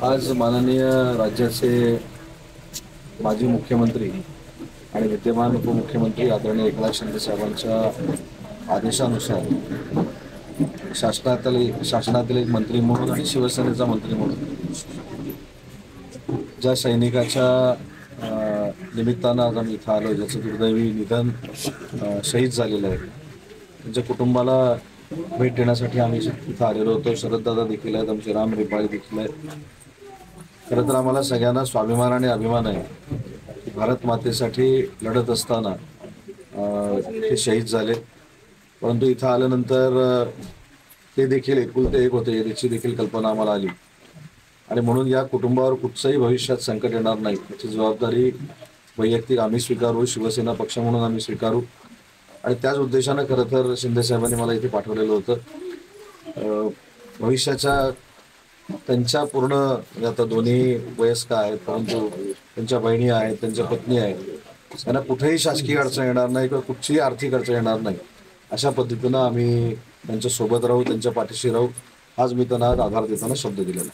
आज माननीय राज्याचे माजी मुख्यमंत्री आणि विद्यमान उपमुख्यमंत्री आदरणीय एकनाथ शिंदे साहेबांच्या आदेशानुसार शासनातील एक मंत्री म्हणून आणि शिवसेनेचा मंत्री म्हणून ज्या सैनिकाच्या निमित्तानं आज आम्ही इथं आलो, ज्याचं दुर्दैवी निधन शहीद झालेलं आहे, त्यांच्या कुटुंबाला भेट देण्यासाठी आम्ही इथं आलेलो होतो. शरददादा देखील आहेत, आमचे राम रिपाळे देखील आहेत. खरं तर आम्हाला सगळ्यांना स्वाभिमान आणि अभिमान आहे की भारत मातेसाठी लढत असताना ते शहीद झाले. परंतु इथं आल्यानंतर ते देखील एकुलते एक होते याची देखील कल्पना आम्हाला आली आणि म्हणून या कुटुंबावर कुठचंही भविष्यात संकट येणार नाही याची जबाबदारी वैयक्तिक आम्ही स्वीकारू, शिवसेना पक्ष म्हणून आम्ही स्वीकारू आणि त्याच उद्देशानं खरं तर शिंदे साहेबांनी मला इथे पाठवलेलं होतं. भविष्याच्या त्यांच्या पूर्ण आता दोन्ही वयस्क आहेत, परंतु त्यांच्या बहिणी आहेत, त्यांच्या पत्नी आहेत, त्यांना कुठेही शासकीय अडचण येणार नाही किंवा कुठचीही आर्थिक अडचण येणार नाही अशा पद्धतीनं आम्ही त्यांच्या सोबत राहू, त्यांच्या पाठीशी राहू, आज मी त्यांना आधार देताना शब्द दिलेला.